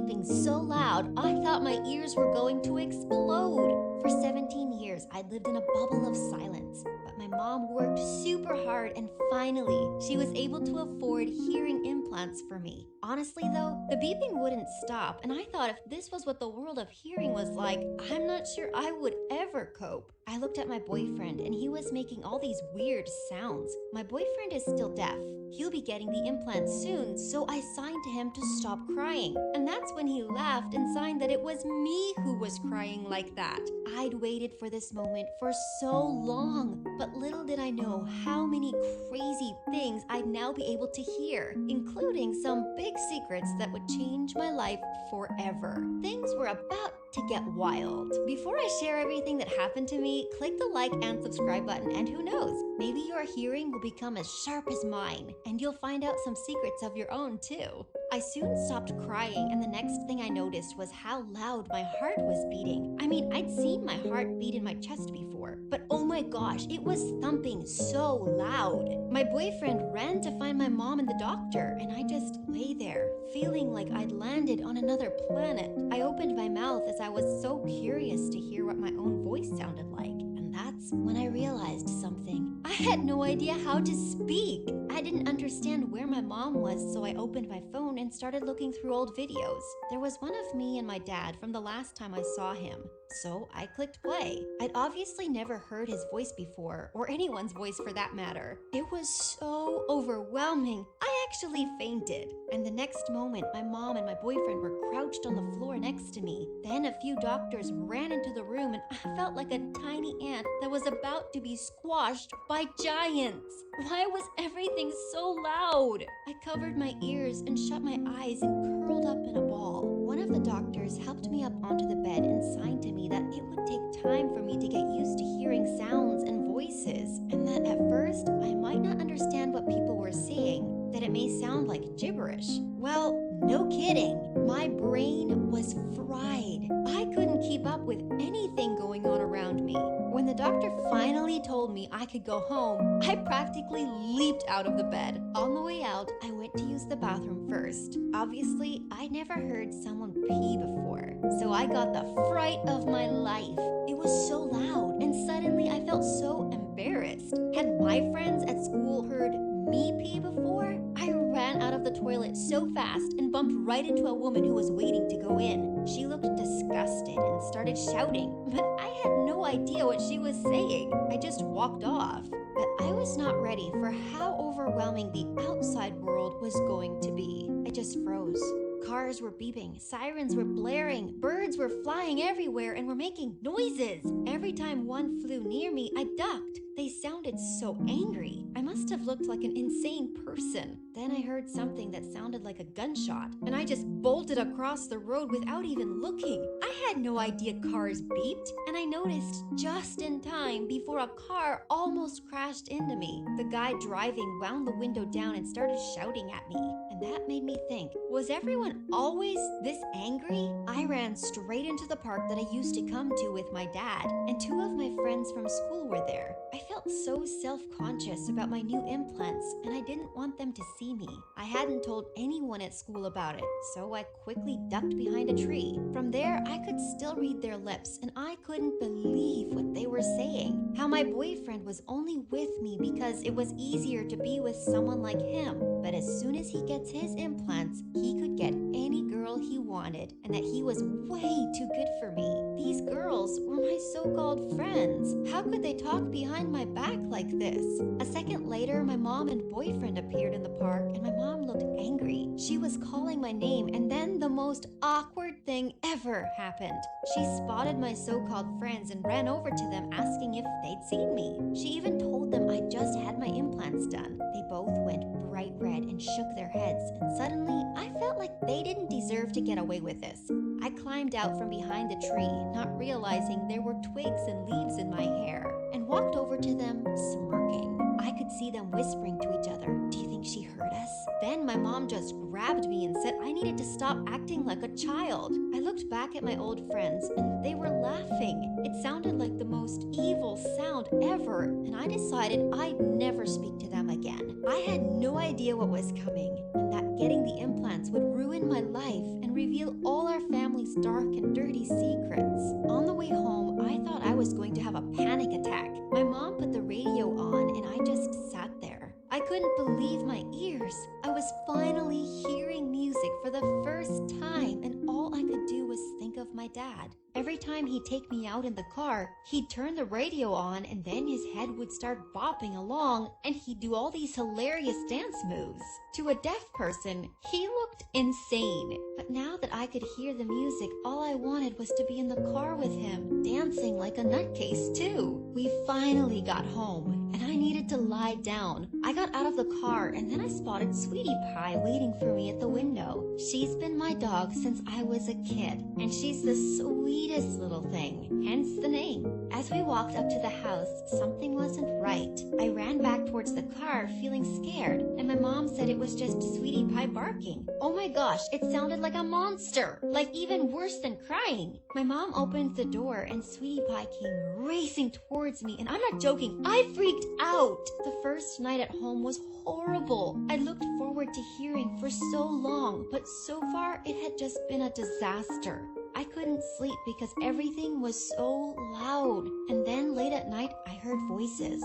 beeping so loud, I thought my ears were going to explode. For 17 years, I'd lived in a bubble of silence, but my mom worked super hard and finally, she was able to afford hearing implants for me. Honestly though, the beeping wouldn't stop, and I thought if this was what the world of hearing was like, I'm not sure I would ever cope. I looked at my boyfriend and he was making all these weird sounds. My boyfriend is still deaf. He'll be getting the implants soon, so I signed to him to stop crying. And that's when he laughed and signed that it was me who was crying like that. I'd waited for this moment for so long, but little did I know how many crazy things I'd now be able to hear, including some big secrets that would change my life forever. Things were about to get wild. Before I share everything that happened to me, click the like and subscribe button, and who knows, maybe your hearing will become as sharp as mine, and you'll find out some secrets of your own too. I soon stopped crying, and the next thing I noticed was how loud my heart was beating. I mean, I'd seen my heart beat in my chest before, but oh my gosh, it was thumping so loud. My boyfriend ran to find my mom and the doctor, and I just lay there, feeling like I'd landed on another planet. I opened my mouth as I was so curious to hear what my own voice sounded like, and that's when I realized something. I had no idea how to speak. I didn't understand where my mom was, so I opened my phone and started looking through old videos. There was one of me and my dad from the last time I saw him, so I clicked play. I'd obviously never heard his voice before, or anyone's voice for that matter. It was so overwhelming. I actually fainted. And the next moment, my mom and my boyfriend were crouched on the floor next to me. Then a few doctors ran into the room and I felt like a tiny ant that was about to be squashed by giants. Why was everything so loud? I covered my ears and shut my eyes and curled up in a ball. One of the doctors helped me up onto the bed and signed to me that it would take time for me to get used to hearing sounds and voices, and that at first I might not understand what people were saying, that it may sound like gibberish. Well, no kidding. My brain was fried. I couldn't keep up with anything going on around me. When the doctor finally told me I could go home, I practically leaped out of the bed. On the way out, I went to use the bathroom first. Obviously, I never heard someone pee before, so I got the fright of my life. It was so loud, and suddenly I felt so embarrassed. Had my friends at school heard me pee before? I ran out of the toilet so fast and bumped right into a woman who was waiting to go in. She looked disgusted and started shouting, but I had no idea what she was saying. I just walked off. But I was not ready for how overwhelming the outside world was going to be. I just froze. Cars were beeping, sirens were blaring, birds were flying everywhere and were making noises. Every time one flew near me, I ducked. They sounded so angry. I must have looked like an insane person. Then I heard something that sounded like a gunshot, and I just bolted across the road without even looking. I had no idea cars beeped, and I noticed just in time before a car almost crashed into me. The guy driving wound the window down and started shouting at me, and that made me think, was everyone always this angry? I ran straight into the park that I used to come to with my dad, and two of my friends from school were there. I felt so self-conscious about my new implants, and I didn't want them to see me. I hadn't told anyone at school about it, so I quickly ducked behind a tree. From there, I could still read their lips, and I couldn't believe what they were saying. How my boyfriend was only with me because it was easier to be with someone like him. But as soon as he gets his implants, he could get any girl he wanted, and that he was way too good for me. These girls were my so-called friends. How could they talk behind my back like this? A second later, my mom and boyfriend appeared in the park, and my mom looked angry. She was calling my name, and then the most awkward thing ever happened. She spotted my so-called friends and ran over to them asking if they'd seen me. She even told them I just had my implants done. They both went bright red and shook their heads, and suddenly I felt like they didn't deserve to get away with this. I climbed out from behind the tree, not realizing there were twigs and leaves in my hair, and walked over to them, smirking. I could see them whispering to each other, "Do you think she heard us?" Then my mom just grabbed me and said I needed to stop acting like a child. I looked back at my old friends, and they were laughing. It sounded like the most evil sound ever, and I decided I'd never speak to them again. I had no idea what was coming, and that getting the implants would ruin my life and reveal all our family's dark and dirty secrets. On the way home, I thought I was going to have a panic attack. My mom put the radio on and I just sat there. I couldn't believe my ears. I was finally hearing music for the first time, and all I could do was think of my dad. Every time he'd take me out in the car, he'd turn the radio on and then his head would start bopping along and he'd do all these hilarious dance moves. To a deaf person, he looked insane. But now that I could hear the music, all I wanted was to be in the car with him, dancing like a nutcase too. We finally got home and I needed to lie down. I got out of the car and then I spotted Sweetie Pie waiting for me at the window. She's been my dog since I was a kid and she's the sweetest little thing, hence the name. As we walked up to the house, something wasn't right. I ran back towards the car feeling scared and my mom said it was just Sweetie Pie barking. Oh my gosh, it sounded like a monster, like even worse than crying. My mom opened the door and Sweetie Pie came racing towards me and I'm not joking, I freaked out. The first night at home was horrible. I looked forward to hearing for so long, but so far it had just been a disaster. I couldn't sleep because everything was so loud. And then late at night, I heard voices.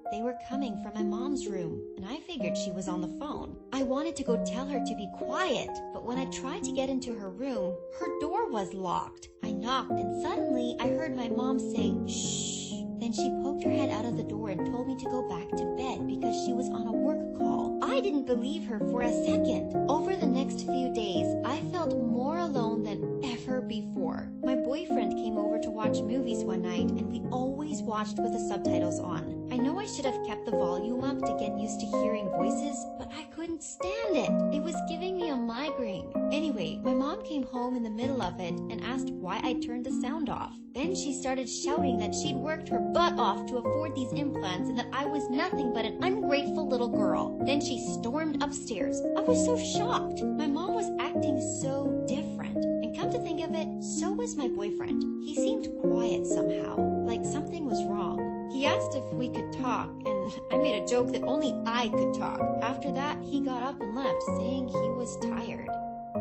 They were coming from my mom's room, and I figured she was on the phone. I wanted to go tell her to be quiet, but when I tried to get into her room, her door was locked. I knocked, and suddenly I heard my mom say, "Shh." Then she poked her head out of the door and told me to go back to bed because she was on a work call. I didn't believe her for a second. Over the next few days, I felt more alone than ever before. My boyfriend came over to watch movies one night and we always watched with the subtitles on. I know I should have kept the volume up to get used to hearing voices, but I couldn't stand it. It was giving me a migraine. Anyway, my mom came home in the middle of it and asked why I turned the sound off. Then she started shouting that she'd worked her butt off to afford these implants and that I was nothing but an ungrateful little girl. Then she stormed upstairs. I was so shocked. My mom was acting so different. And come to think of it, so was my boyfriend. He seemed quiet somehow, like something was wrong. He asked if we could talk, and I made a joke that only I could talk. After that, he got up and left, saying he was tired.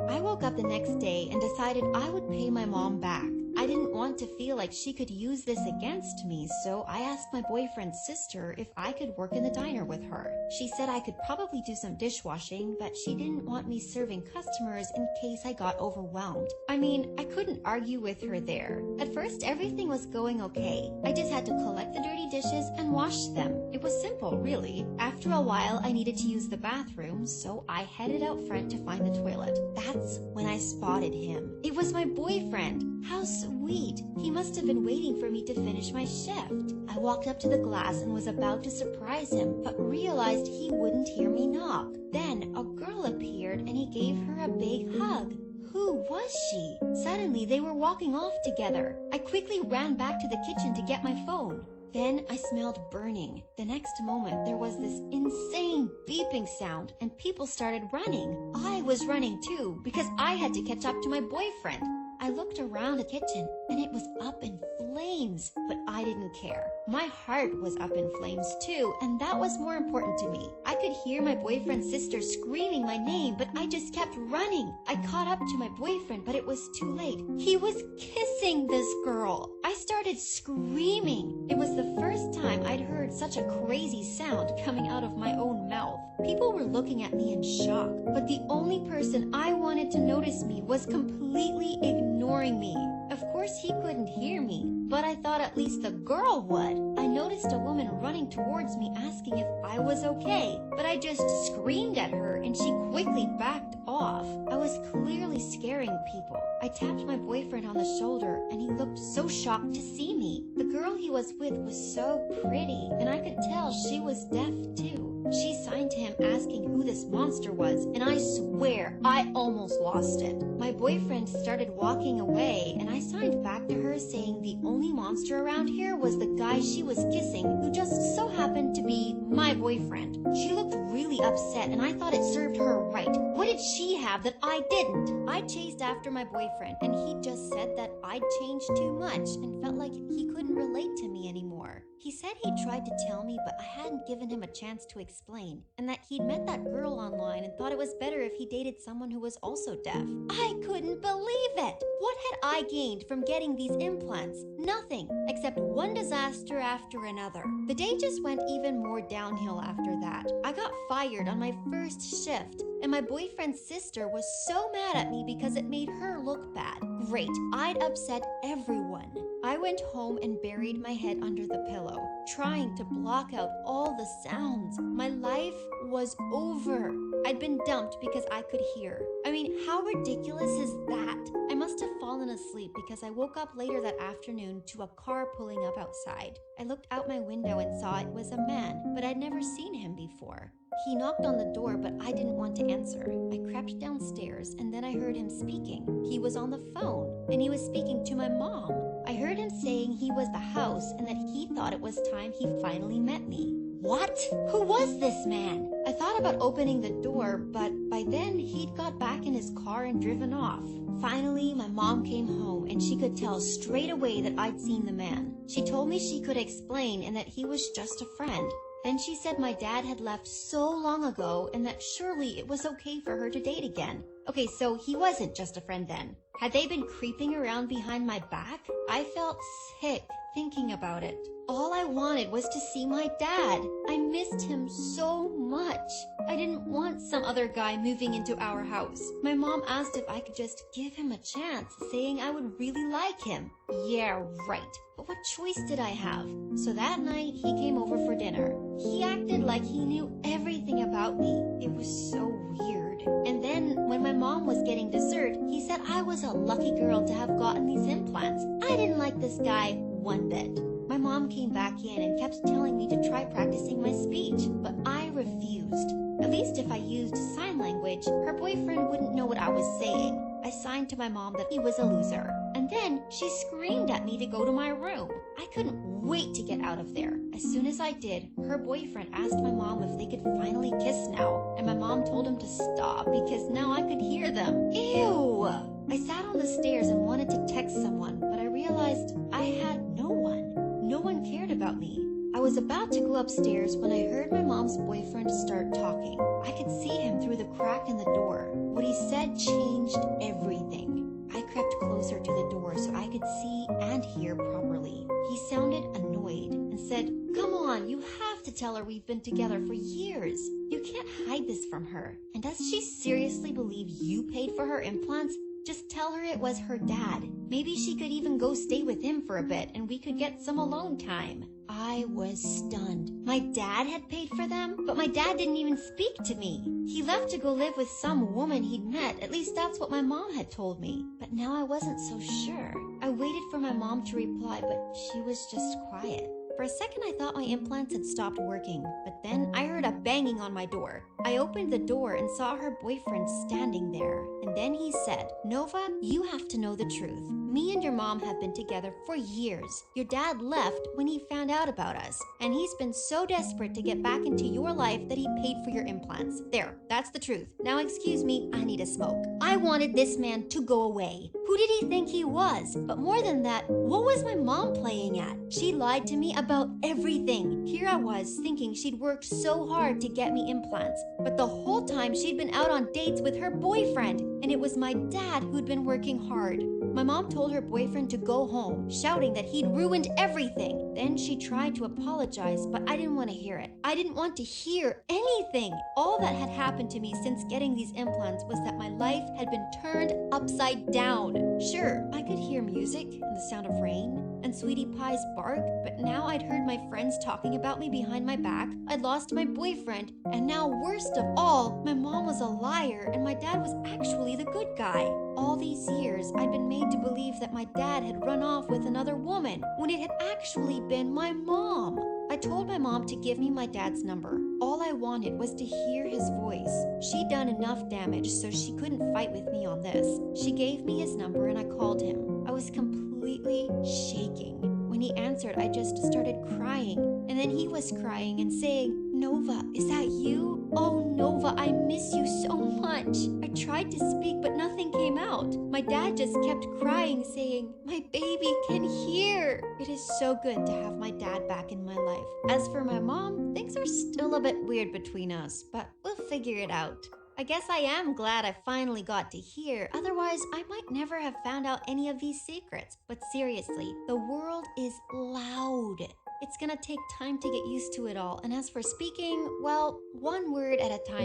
I woke up the next day and decided I would pay my mom back. I didn't want to feel like she could use this against me, so I asked my boyfriend's sister if I could work in the diner with her. She said I could probably do some dishwashing, but she didn't want me serving customers in case I got overwhelmed. I mean, I couldn't argue with her there. At first, everything was going okay. I just had to collect the dirty dishes and wash them. It was simple, really. After a while, I needed to use the bathroom, so I headed out front to find the toilet. That's when I spotted him. It was my boyfriend. How sweet. He must have been waiting for me to finish my shift. I walked up to the glass and was about to surprise him, but realized he wouldn't hear me knock. Then a girl appeared and he gave her a big hug. Who was she? Suddenly, they were walking off together. I quickly ran back to the kitchen to get my phone. Then I smelled burning. The next moment, there was this insane beeping sound and people started running. I was running too because I had to catch up to my boyfriend. I looked around the kitchen and it was up in flames, but I didn't care. My heart was up in flames too, and that was more important to me. I could hear my boyfriend's sister screaming my name, but I just kept running. I caught up to my boyfriend, but it was too late. He was kissing this girl. I started screaming. It was the first time I'd heard such a crazy sound coming out of my own mouth. People were looking at me in shock, but the only person I wanted to notice me was completely ignoring me. Of course, he couldn't hear me, but I thought at least the girl would. I noticed a woman running towards me asking if I was okay, but I just screamed at her and she quickly backed off. I was clearly scaring people. I tapped my boyfriend on the shoulder and he looked so shocked to see me. The girl he was with was so pretty and I could tell she was deaf too. She signed to him asking who this monster was, and I swear I almost lost it. My boyfriend started walking away, and I signed back to her saying the only monster around here was the guy she was kissing, who just so happened to be My boyfriend. She looked really upset and I thought it served her right. What did she have that I didn't? I chased after my boyfriend and he just said that I'd changed too much and felt like he couldn't relate to me anymore. He said he tried to tell me, but I hadn't given him a chance to explain, and that he'd met that girl online and thought it was better if he dated someone who was also deaf. I couldn't believe it! What had I gained from getting these implants? Nothing, except one disaster after another. The day just went even more downhill after that. I got fired on my first shift, and my boyfriend's sister was so mad at me because it made her look bad. Great, I'd upset everyone. I went home and buried my head under the pillow, trying to block out all the sounds. My life was over. I'd been dumped because I could hear. I mean, how ridiculous is that? I must have fallen asleep because I woke up later that afternoon to a car pulling up outside. I looked out my window and saw it was a man, but I'd never seen him before. He knocked on the door, but I didn't want to answer. I crept downstairs, and then I heard him speaking. He was on the phone, and he was speaking to my mom. I heard him saying he was the house and that he thought it was time he finally met me. What? Who was this man? I thought about opening the door, but by then he'd got back in his car and driven off. Finally, my mom came home and she could tell straight away that I'd seen the man. She told me she could explain and that he was just a friend. Then she said my dad had left so long ago and that surely it was okay for her to date again. Okay, so he wasn't just a friend then. Had they been creeping around behind my back? I felt sick thinking about it. All I wanted was to see my dad. I missed him so much. I didn't want some other guy moving into our house. My mom asked if I could just give him a chance, saying I would really like him. Yeah, right. But what choice did I have? So that night, he came over for dinner. He acted like he knew everything about me. It was so weird. And then, when my mom was getting dessert, he said I was a lucky girl to have gotten these implants. I didn't like this guy one bit. My mom came back in and kept telling me to try practicing my speech, but I refused. At least if I used sign language, her boyfriend wouldn't know what I was saying. I signed to my mom that he was a loser. And then she screamed at me to go to my room. I couldn't wait to get out of there. As soon as I did, her boyfriend asked my mom if they could finally kiss now. And my mom told him to stop because now I could hear them. Ew! I sat on the stairs and wanted to text someone, but I realized I had no one. No one cared about me. I was about to go upstairs when I heard my mom's boyfriend start talking. I could see him through the crack in the door. What he said changed everything. I crept closer to the door so I could see and hear properly. He sounded annoyed and said, "Come on, you have to tell her we've been together for years. You can't hide this from her. And does she seriously believe you paid for her implants? Just tell her it was her dad. Maybe she could even go stay with him for a bit and we could get some alone time." I was stunned. My dad had paid for them, but my dad didn't even speak to me. He left to go live with some woman he'd met. At least that's what my mom had told me. But now I wasn't so sure. I waited for my mom to reply, but she was just quiet. For a second, I thought my implants had stopped working, but then I heard a banging on my door. I opened the door and saw her boyfriend standing there. And then he said, "Nova, you have to know the truth. Me and your mom have been together for years. Your dad left when he found out about us, and he's been so desperate to get back into your life that he paid for your implants. There, that's the truth. Now excuse me, I need a smoke." I wanted this man to go away. Who did he think he was? But more than that, what was my mom playing at? She lied to me about everything. Here I was thinking she'd worked so hard to get me implants, but the whole time she'd been out on dates with her boyfriend, and it was my dad who'd been working hard. My mom told her boyfriend to go home, shouting that he'd ruined everything. Then she tried to apologize, but I didn't want to hear it. I didn't want to hear anything. All that had happened to me since getting these implants was that my life had been turned upside down. Sure, I could hear music and the sound of rain and Sweetie Pie's bark, but now I'd heard my friends talking about me behind my back. I'd lost my boyfriend, and now worst of all, my mom was a liar and my dad was actually the good guy. All these years, I'd been made to believe that my dad had run off with another woman when it had actually been my mom. I told my mom to give me my dad's number. All I wanted was to hear his voice. She'd done enough damage so she couldn't fight with me on this. She gave me his number and I called him. I was completely shaking. When he answered, I just started crying. And then he was crying and saying, Nova, is that you? Oh, Nova, I miss you so much. I tried to speak, but nothing came out. My dad just kept crying, saying, "My baby can hear." It is so good to have my dad back in my life. As for my mom, things are still a bit weird between us, but we'll figure it out. I guess I am glad I finally got to hear, otherwise I might never have found out any of these secrets. But seriously, the world is loud. It's gonna take time to get used to it all, and as for speaking, well, one word at a time.